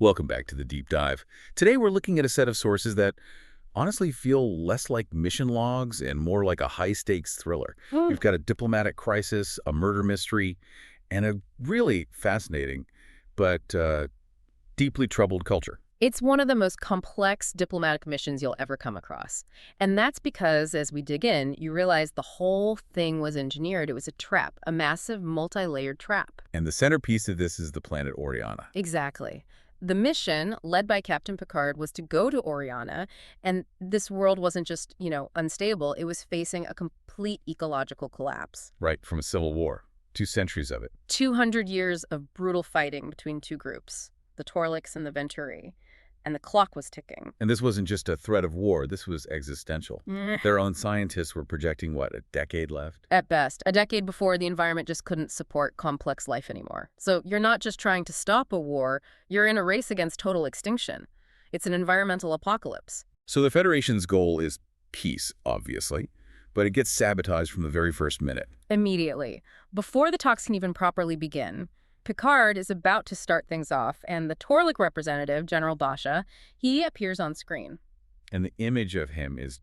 Welcome back to the Deep Dive. Today we're looking at a set of sources that honestly feel less like mission logs and more like a high-stakes thriller. Mm. You've got a diplomatic crisis, a murder mystery, and a really fascinating but deeply troubled culture. It's one of the most complex diplomatic missions you'll ever come across. And that's because, as we dig in, you realize the whole thing was engineered. It was a trap, a massive multi-layered trap. And the centerpiece of this is the planet Oriana. Exactly. The mission, led by Captain Picard, was to go to Oriana, and this world wasn't just, unstable. It was facing a complete ecological collapse. Right, from a civil war. 2 centuries of it. 200 years of brutal fighting between two groups, the Torliks and the Venturi. And the clock was ticking. And this wasn't just a threat of war, this was existential. Their own scientists were projecting, what, a decade left? At best, a decade before the environment just couldn't support complex life anymore. So you're not just trying to stop a war, you're in a race against total extinction. It's an environmental apocalypse. So the Federation's goal is peace, obviously, but it gets sabotaged from the very first minute. Immediately. Before the talks can even properly begin, Picard is about to start things off, and the Torlik representative, General Basha, he appears on screen. And the image of him is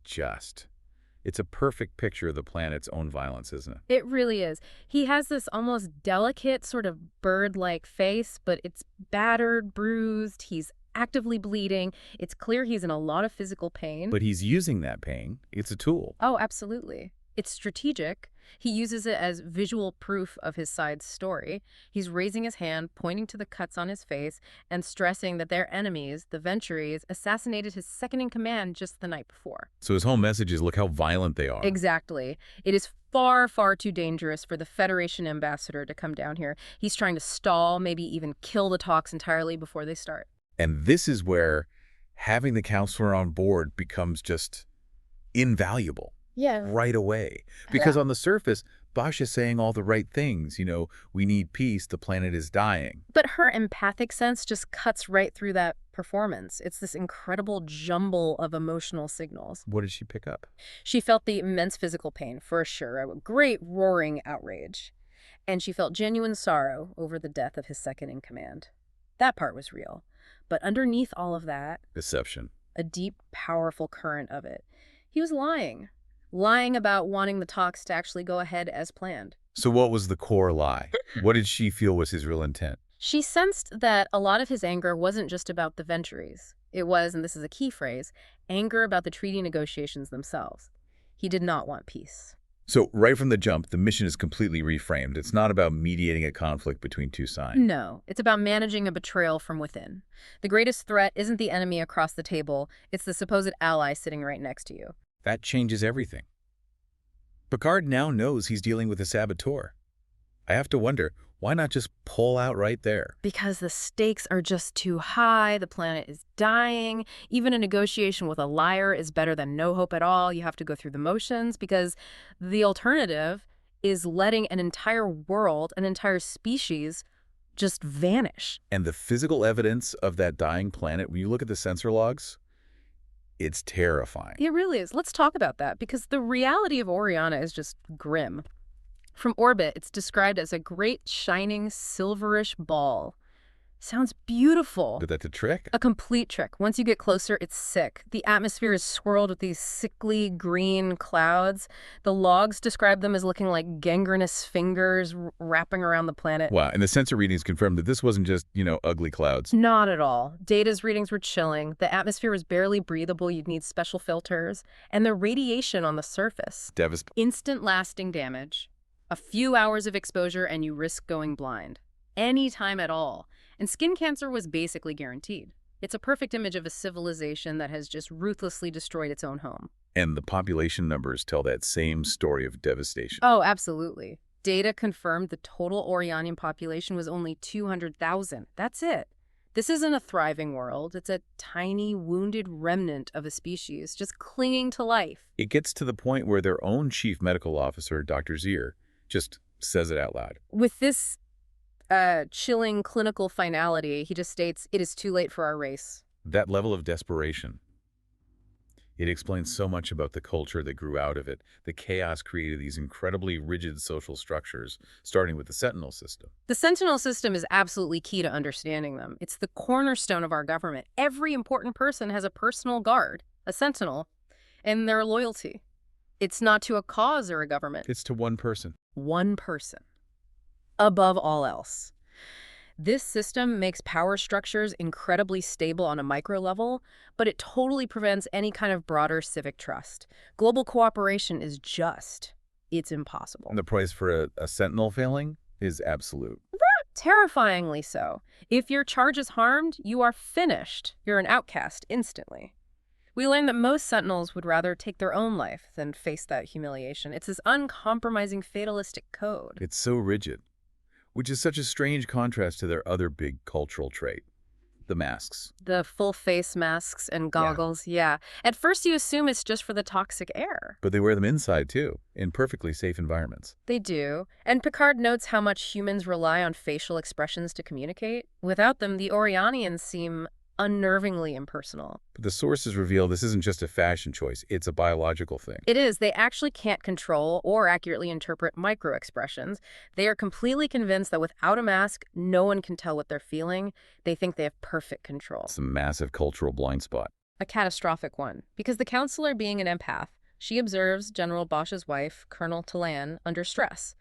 it's a perfect picture of the planet's own violence, isn't it? It really is. He has this almost delicate sort of bird-like face, but it's battered, bruised, he's actively bleeding. It's clear he's in a lot of physical pain. But he's using that pain. It's a tool. Oh, absolutely. It's strategic. He uses it as visual proof of his side's story. He's raising his hand, pointing to the cuts on his face, and stressing that their enemies, the Venturis, assassinated his second-in-command just the night before. So his whole message is, look how violent they are. Exactly. It is far, far too dangerous for the Federation ambassador to come down here. He's trying to stall, maybe even kill the talks entirely before they start. And this is where having the counselor on board becomes just invaluable. Yeah. Right away. Because on the surface, Bosch is saying all the right things. We need peace, the planet is dying. But her empathic sense just cuts right through that performance. It's this incredible jumble of emotional signals. What did she pick up? She felt the immense physical pain, for sure, a great roaring outrage. And she felt genuine sorrow over the death of his second-in-command. That part was real. But underneath all of that, Deception. a deep, powerful current of it. He was lying. Lying about wanting the talks to actually go ahead as planned. So what was the core lie? What did she feel was his real intent? She sensed that a lot of his anger wasn't just about the Venturis. It was, and this is a key phrase, anger about the treaty negotiations themselves. He did not want peace. So right from the jump, the mission is completely reframed. It's not about mediating a conflict between two sides. No, it's about managing a betrayal from within. The greatest threat isn't the enemy across the table, it's the supposed ally sitting right next to you. That changes everything. Picard now knows he's dealing with a saboteur. I have to wonder, why not just pull out right there? Because the stakes are just too high, the planet is dying. Even a negotiation with a liar is better than no hope at all. You have to go through the motions because the alternative is letting an entire world, an entire species, just vanish. And the physical evidence of that dying planet, when you look at the sensor logs, it's terrifying. It really is. Let's talk about that because the reality of Oriana is just grim. From orbit, it's described as a great shining silverish ball. Sounds beautiful. But that's a trick? A complete trick. Once you get closer, it's sick. The atmosphere is swirled with these sickly green clouds. The logs describe them as looking like gangrenous fingers wrapping around the planet. Wow, and the sensor readings confirmed that this wasn't just, ugly clouds. Not at all. Data's readings were chilling. The atmosphere was barely breathable. You'd need special filters. And the radiation on the surface. Devastating. Instant lasting damage. A few hours of exposure and you risk going blind. Any time at all. And skin cancer was basically guaranteed. It's a perfect image of a civilization that has just ruthlessly destroyed its own home. And the population numbers tell that same story of devastation. Oh, absolutely. Data confirmed the total Orianian population was only 200,000. That's it. This isn't a thriving world. It's a tiny, wounded remnant of a species just clinging to life. It gets to the point where their own chief medical officer, Dr. Zier, just says it out loud. With this chilling clinical finality, he just states, it is too late for our race. That level of desperation. It explains so much about the culture that grew out of it. The chaos created these incredibly rigid social structures, starting with the Sentinel system. The Sentinel system is absolutely key to understanding them. It's the cornerstone of our government. Every important person has a personal guard, a sentinel, and their loyalty. It's not to a cause or a government. It's to one person. One person. Above all else. This system makes power structures incredibly stable on a micro level, but it totally prevents any kind of broader civic trust. Global cooperation is it's impossible. And the price for a sentinel failing is absolute. Terrifyingly so. If your charge is harmed, you are finished. You're an outcast instantly. We learned that most sentinels would rather take their own life than face that humiliation. It's this uncompromising fatalistic code. It's so rigid, which is such a strange contrast to their other big cultural trait, the masks. The full face masks and goggles, yeah. At first you assume it's just for the toxic air. But they wear them inside, too, in perfectly safe environments. They do. And Picard notes how much humans rely on facial expressions to communicate. Without them, the Orianians seem unnervingly impersonal. But the sources reveal this isn't just a fashion choice, it's a biological thing. It is. They actually can't control or accurately interpret micro-expressions. They are completely convinced that without a mask, no one can tell what they're feeling. They think they have perfect control. It's a massive cultural blind spot. A catastrophic one. Because the counselor, being an empath, she observes General Bosch's wife, Colonel Talan, under stress.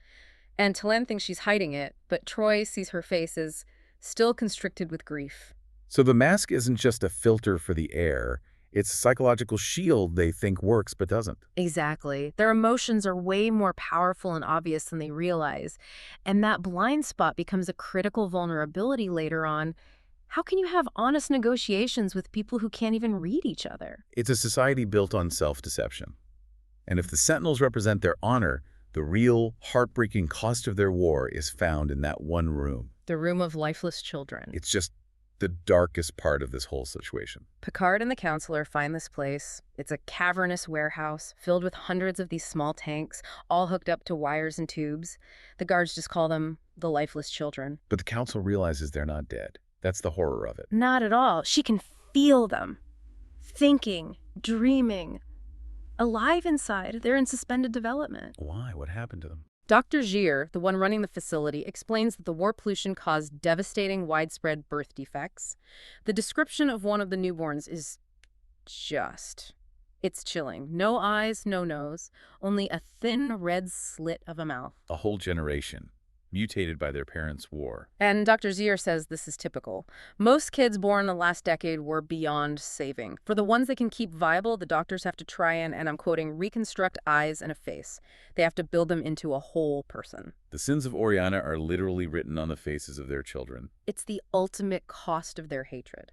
And Talan thinks she's hiding it, but Troi sees her face as still constricted with grief. So the mask isn't just a filter for the air, it's a psychological shield they think works but doesn't. Exactly. Their emotions are way more powerful and obvious than they realize. And that blind spot becomes a critical vulnerability later on. How can you have honest negotiations with people who can't even read each other? It's a society built on self-deception. And if the Sentinels represent their honor, the real, heartbreaking cost of their war is found in that one room. The room of lifeless children. It's just the darkest part of this whole situation. Picard and the counselor find this place. It's a cavernous warehouse filled with hundreds of these small tanks, all hooked up to wires and tubes. The guards just call them the lifeless children. But the council realizes they're not dead. That's the horror of it. Not at all. She can feel them. Thinking, dreaming. Alive inside. They're in suspended development. Why? What happened to them? Dr. Gier, the one running the facility, explains that the war pollution caused devastating, widespread birth defects. The description of one of the newborns is it's chilling. No eyes, no nose, only a thin red slit of a mouth. A whole generation, mutated by their parents' war. And Dr. Zier says this is typical. Most kids born in the last decade were beyond saving. For the ones they can keep viable, the doctors have to try and I'm quoting, reconstruct eyes and a face. They have to build them into a whole person. The sins of Oriana are literally written on the faces of their children. It's the ultimate cost of their hatred.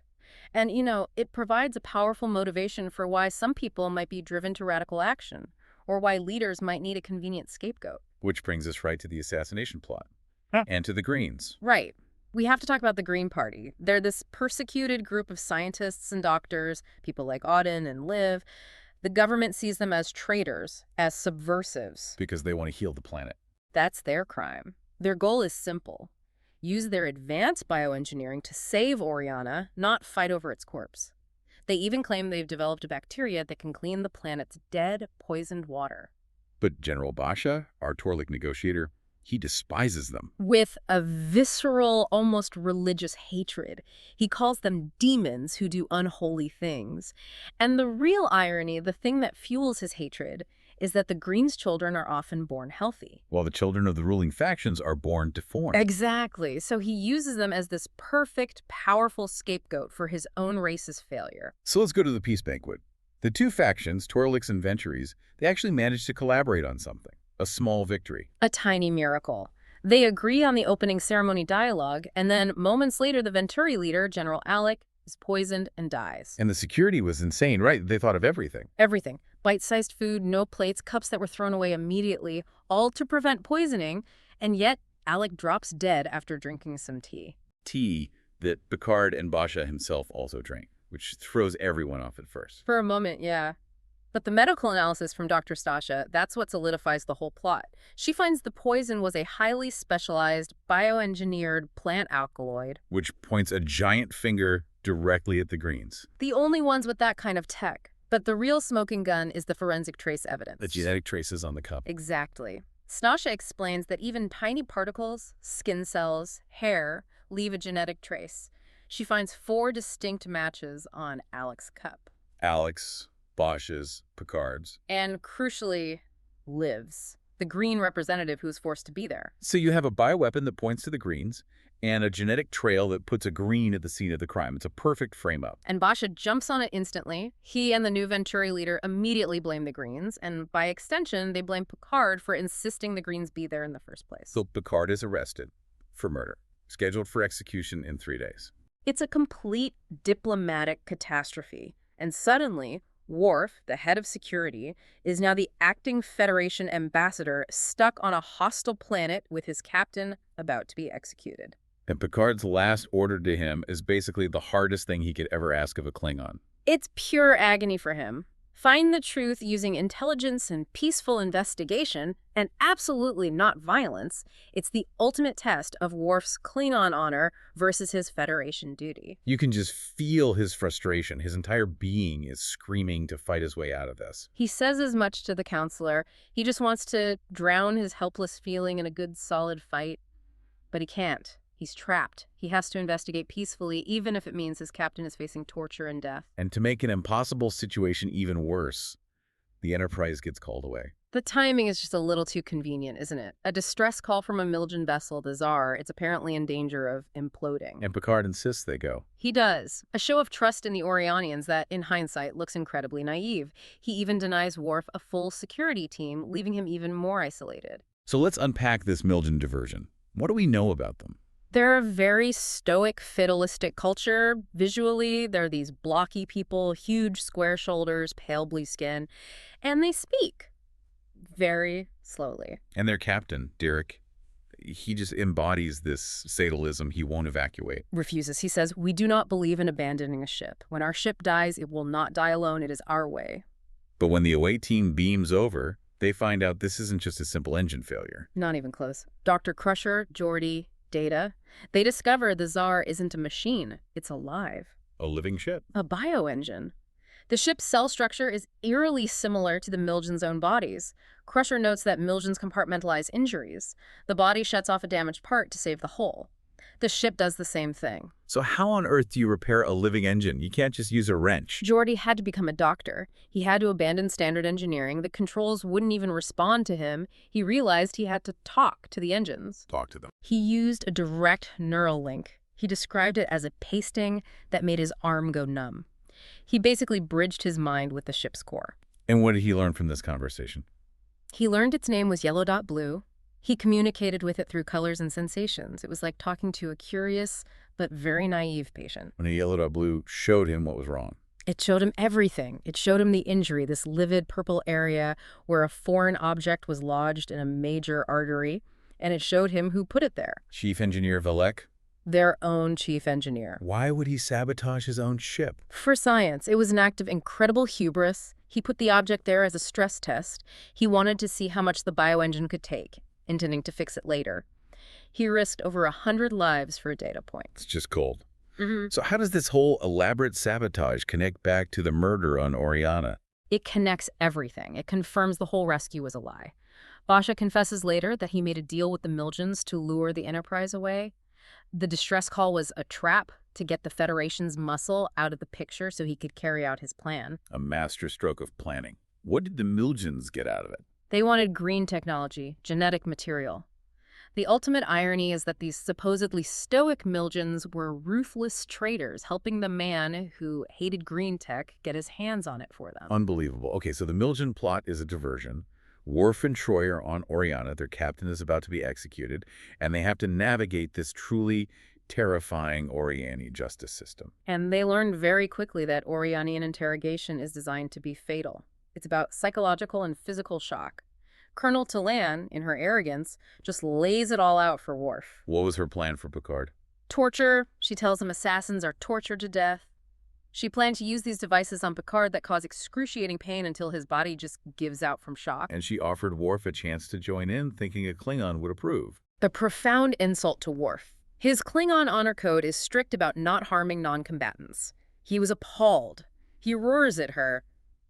And, it provides a powerful motivation for why some people might be driven to radical action, or why leaders might need a convenient scapegoat. Which brings us right to the assassination plot. And to the Greens. Right. We have to talk about the Green Party. They're this persecuted group of scientists and doctors, people like Auden and Liv. The government sees them as traitors, as subversives. Because they want to heal the planet. That's their crime. Their goal is simple. Use their advanced bioengineering to save Oriana, not fight over its corpse. They even claim they've developed a bacteria that can clean the planet's dead, poisoned water. But General Basha, our Torlik negotiator, he despises them. With a visceral, almost religious hatred. He calls them demons who do unholy things. And the real irony, the thing that fuels his hatred, is that the Greens' children are often born healthy. While the children of the ruling factions are born deformed. Exactly. So he uses them as this perfect, powerful scapegoat for his own race's failure. So let's go to the peace banquet. The two factions, Torliks and Venturis, they actually managed to collaborate on something. A small victory. A tiny miracle. They agree on the opening ceremony dialogue, and then moments later the Venturi leader, General Alec, is poisoned and dies. And the security was insane, right? They thought of everything. Everything. Bite-sized food, no plates, cups that were thrown away immediately, all to prevent poisoning, and yet Alec drops dead after drinking some tea. Tea that Picard and Basha himself also drank, which throws everyone off at first. For a moment, yeah. But the medical analysis from Dr. Stasha, that's what solidifies the whole plot. She finds the poison was a highly specialized, bioengineered plant alkaloid. Which points a giant finger directly at the Greens. The only ones with that kind of tech. But the real smoking gun is the forensic trace evidence. The genetic traces on the cup. Exactly. Snasha explains that even tiny particles, skin cells, hair, leave a genetic trace. She finds 4 distinct matches on Alec's cup. Alex, Bosch's, Picard's. And crucially, lives. The green representative who was forced to be there. So you have a bioweapon that points to the greens and a genetic trail that puts a green at the scene of the crime. It's a perfect frame-up. And Basha jumps on it instantly. He and the new Venturi leader immediately blame the Greens, and by extension, they blame Picard for insisting the Greens be there in the first place. So Picard is arrested for murder, scheduled for execution in 3 days. It's a complete diplomatic catastrophe. And suddenly, Worf, the head of security, is now the acting Federation ambassador stuck on a hostile planet with his captain about to be executed. And Picard's last order to him is basically the hardest thing he could ever ask of a Klingon. It's pure agony for him. Find the truth using intelligence and peaceful investigation, and absolutely not violence. It's the ultimate test of Worf's Klingon honor versus his Federation duty. You can just feel his frustration. His entire being is screaming to fight his way out of this. He says as much to the counselor. He just wants to drown his helpless feeling in a good, solid fight. But he can't. He's trapped. He has to investigate peacefully, even if it means his captain is facing torture and death. And to make an impossible situation even worse, the Enterprise gets called away. The timing is just a little too convenient, isn't it? A distress call from a Miljan vessel, the Tsar. It's apparently in danger of imploding. And Picard insists they go. He does. A show of trust in the Orianians that, in hindsight, looks incredibly naive. He even denies Worf a full security team, leaving him even more isolated. So let's unpack this Miljan diversion. What do we know about them? They're a very stoic, fatalistic culture. Visually, they're these blocky people, huge square shoulders, pale blue skin, and they speak very slowly. And their captain, Derek, he just embodies this sadalism. He won't evacuate. Refuses. He says, "We do not believe in abandoning a ship. When our ship dies, it will not die alone. It is our way." But when the away team beams over, they find out this isn't just a simple engine failure. Not even close. Dr. Crusher, Geordi, Data, they discover the Tsar isn't a machine. It's alive. A living ship. A bioengine. The ship's cell structure is eerily similar to the Miljan's own bodies. Crusher notes that Miljans compartmentalize injuries. The body shuts off a damaged part to save the whole. The ship does the same thing. So how on earth do you repair a living engine? You can't just use a wrench. Geordi had to become a doctor. He had to abandon standard engineering. The controls wouldn't even respond to him. He realized he had to talk to the engines. Talk to them. He used a direct neural link. He described it as a pasting that made his arm go numb. He basically bridged his mind with the ship's core. And what did he learn from this conversation? He learned its name was Yellow Dot Blue. He communicated with it through colors and sensations. It was like talking to a curious but very naive patient. When a Yellow Dot Blue showed him what was wrong. It showed him everything. It showed him the injury, this livid purple area where a foreign object was lodged in a major artery, and it showed him who put it there. Chief Engineer Valek? Their own chief engineer. Why would he sabotage his own ship? For science, it was an act of incredible hubris. He put the object there as a stress test. He wanted to see how much the bioengine could take, intending to fix it later. He risked over 100 lives for a data point. It's just cold. So how does this whole elaborate sabotage connect back to the murder on Oriana? It connects everything. It confirms the whole rescue was a lie. Basha confesses later that he made a deal with the Miljans to lure the Enterprise away. The distress call was a trap to get the Federation's muscle out of the picture so he could carry out his plan. A master stroke of planning. What did the Miljans get out of it? They wanted green technology, genetic material. The ultimate irony is that these supposedly stoic Miljans were ruthless traitors, helping the man who hated green tech get his hands on it for them. Unbelievable. Okay, so the Miljan plot is a diversion. Worf and Troi are on Oriana. Their captain is about to be executed, and they have to navigate this truly terrifying Oriani justice system. And they learned very quickly that Orianian interrogation is designed to be fatal. It's about psychological and physical shock. Colonel Talan, in her arrogance, just lays it all out for Worf. What was her plan for Picard? Torture. She tells him assassins are tortured to death. She planned to use these devices on Picard that cause excruciating pain until his body just gives out from shock. And she offered Worf a chance to join in, thinking a Klingon would approve. The profound insult to Worf. His Klingon honor code is strict about not harming non-combatants. He was appalled. He roars at her,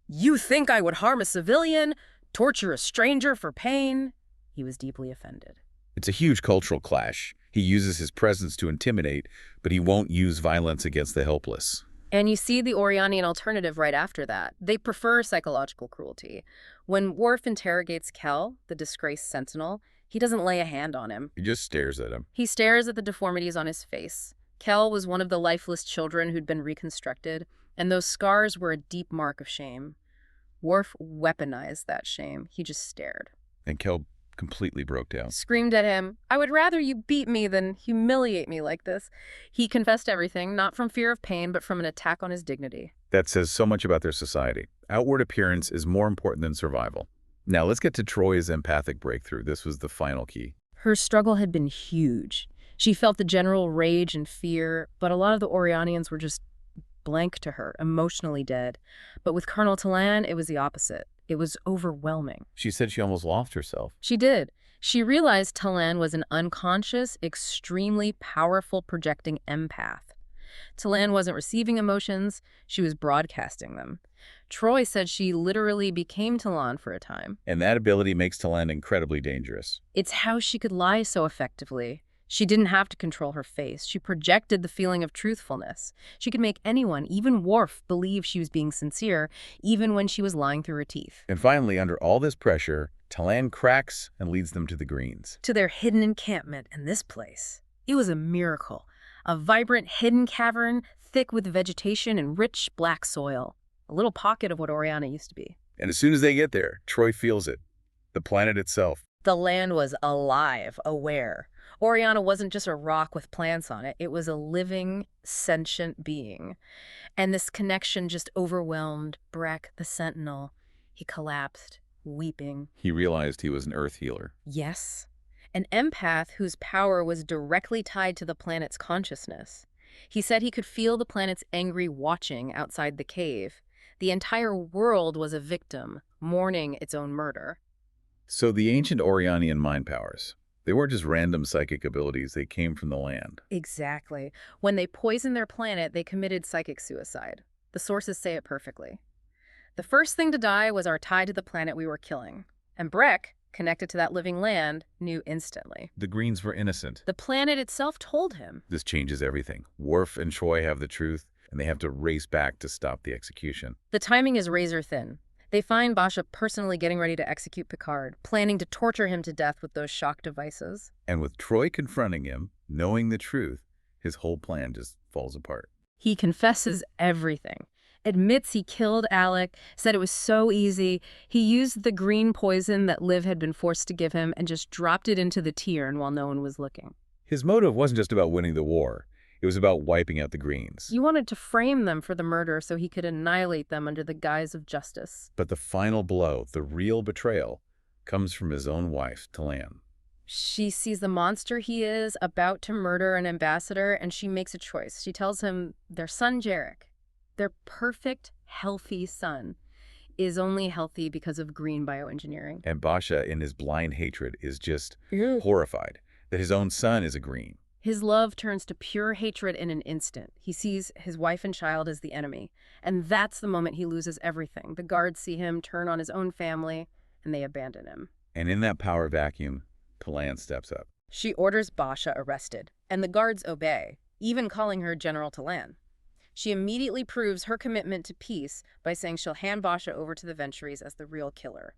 You think I would harm a civilian, torture a stranger for pain? He was deeply offended. It's a huge cultural clash. He uses his presence to intimidate, but he won't use violence against the helpless. And you see the Orianian alternative right after that. They prefer psychological cruelty. When Worf interrogates Kel, the disgraced sentinel, he doesn't lay a hand on him. He just stares at him. He stares at the deformities on his face. Kel was one of the lifeless children who'd been reconstructed, and those scars were a deep mark of shame. Worf weaponized that shame. He just stared. And Kel completely broke down. Screamed at him, "I would rather you beat me than humiliate me like this." He confessed everything, not from fear of pain, but from an attack on his dignity. That says so much about their society. Outward appearance is more important than survival. Now let's get to Troi's empathic breakthrough. This was the final key. Her struggle had been huge. She felt the general rage and fear, but a lot of the Orianians were just blank to her, emotionally dead. But with Colonel Talan, it was the opposite. It was overwhelming. She said she almost lost herself. She did. She realized Talan was an unconscious, extremely powerful projecting empath. Talan wasn't receiving emotions, she was broadcasting them. Troi said she literally became Talan for a time. And that ability makes Talan incredibly dangerous. It's how she could lie so effectively. She didn't have to control her face. She projected the feeling of truthfulness. She could make anyone, even Worf, believe she was being sincere, even when she was lying through her teeth. And finally, under all this pressure, Talan cracks and leads them to the Greens. To their hidden encampment in this place. It was a miracle. A vibrant hidden cavern, thick with vegetation and rich black soil. A little pocket of what Oriana used to be. And as soon as they get there, Troi feels it. The planet itself. The land was alive, aware. Oriana wasn't just a rock with plants on it. It was a living, sentient being. And this connection just overwhelmed Breck, the Sentinel. He collapsed, weeping. He realized he was an Earth healer. Yes. An empath whose power was directly tied to the planet's consciousness. He said he could feel the planet's angry watching outside the cave. The entire world was a victim, mourning its own murder. So the ancient Orianian mind powers, they weren't just random psychic abilities, they came from the land. Exactly. When they poisoned their planet, they committed psychic suicide. The sources say it perfectly. The first thing to die was our tie to the planet we were killing. And Breck, connected to that living land, knew instantly. The Greens were innocent. The planet itself told him. This changes everything. Worf and Troi have the truth, and they have to race back to stop the execution. The timing is razor thin. They find Basha personally getting ready to execute Picard, planning to torture him to death with those shock devices. And with Troi confronting him, knowing the truth, his whole plan just falls apart. He confesses everything. Admits he killed Alec, said it was so easy. He used the green poison that Liv had been forced to give him and just dropped it into the teeter while no one was looking. His motive wasn't just about winning the war. It was about wiping out the Greens. You wanted to frame them for the murder so he could annihilate them under the guise of justice. But the final blow, the real betrayal, comes from his own wife, Talan. She sees the monster he is about to murder an ambassador, and she makes a choice. She tells him their son, Jarek, their perfect, healthy son, is only healthy because of green bioengineering. And Basha, in his blind hatred, is just horrified that his own son is a Green. His love turns to pure hatred in an instant. He sees his wife and child as the enemy. And that's the moment he loses everything. The guards see him turn on his own family, and they abandon him. And in that power vacuum, Talan steps up. She orders Basha arrested, and the guards obey, even calling her General Talan. She immediately proves her commitment to peace by saying she'll hand Basha over to the Venturis as the real killer.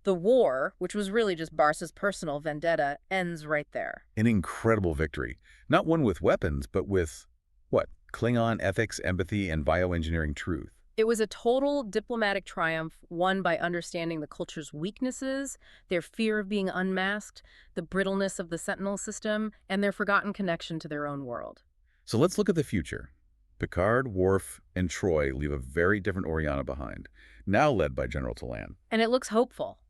The war, which was really just Barsa's personal vendetta, ends right there. An incredible victory. Not one with weapons, but with, what, Klingon ethics, empathy, and bioengineering truth. It was a total diplomatic triumph, won by understanding the culture's weaknesses, their fear of being unmasked, the brittleness of the Sentinel system, and their forgotten connection to their own world. So let's look at the future. Picard, Worf, and Troi leave a very different Oriana behind, now led by General Talan. And it looks hopeful.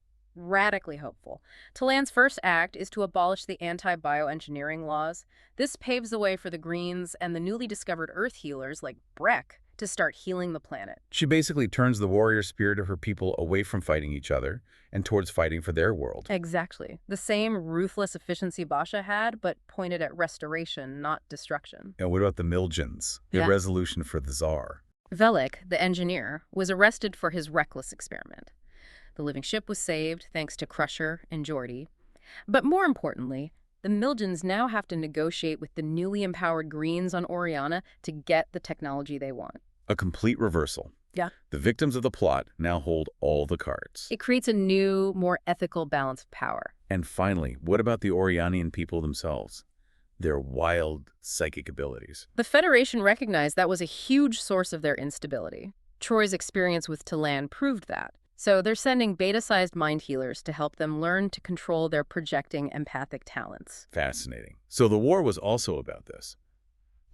Radically hopeful. Talan's first act is to abolish the anti-bioengineering laws. This paves the way for the Greens and the newly discovered Earth healers like Breck to start healing the planet. She basically turns the warrior spirit of her people away from fighting each other and towards fighting for their world. Exactly. The same ruthless efficiency Basha had, but pointed at restoration, not destruction. And what about the Milgens? Their resolution for the Tsar? Velik, the engineer, was arrested for his reckless experiment. The living ship was saved thanks to Crusher and Geordi. But more importantly, the Milgens now have to negotiate with the newly empowered Greens on Oriana to get the technology they want. A complete reversal. Yeah. The victims of the plot now hold all the cards. It creates a new, more ethical balance of power. And finally, what about the Orianian people themselves? Their wild psychic abilities. The Federation recognized that was a huge source of their instability. Troi's experience with Talan proved that. So they're sending beta-sized mind healers to help them learn to control their projecting empathic talents. Fascinating. So the war was also about this.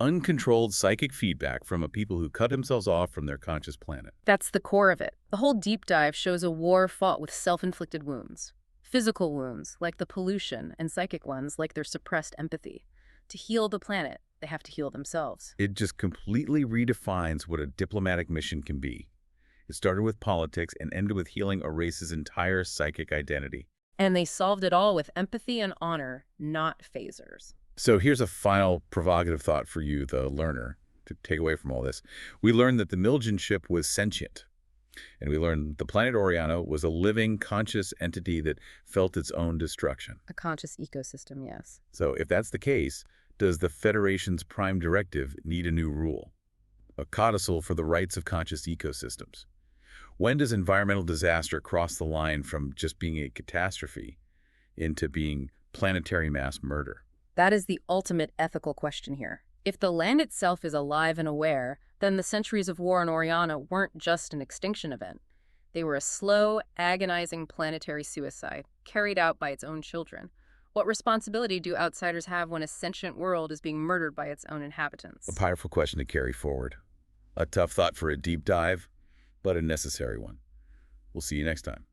Uncontrolled psychic feedback from a people who cut themselves off from their conscious planet. That's the core of it. The whole deep dive shows a war fought with self-inflicted wounds. Physical wounds, like the pollution, and psychic ones, like their suppressed empathy. To heal the planet, they have to heal themselves. It just completely redefines what a diplomatic mission can be. It started with politics and ended with healing a race's entire psychic identity. And they solved it all with empathy and honor, not phasers. So here's a final provocative thought for you, the learner, to take away from all this. We learned that the Milgen ship was sentient. And we learned the planet Oriana was a living, conscious entity that felt its own destruction. A conscious ecosystem, yes. So if that's the case, does the Federation's prime directive need a new rule? A codicil for the rights of conscious ecosystems? When does environmental disaster cross the line from just being a catastrophe into being planetary mass murder? That is the ultimate ethical question here. If the land itself is alive and aware, then the centuries of war on Oriana weren't just an extinction event. They were a slow, agonizing planetary suicide, carried out by its own children. What responsibility do outsiders have when a sentient world is being murdered by its own inhabitants? A powerful question to carry forward. A tough thought for a deep dive, but a necessary one. We'll see you next time.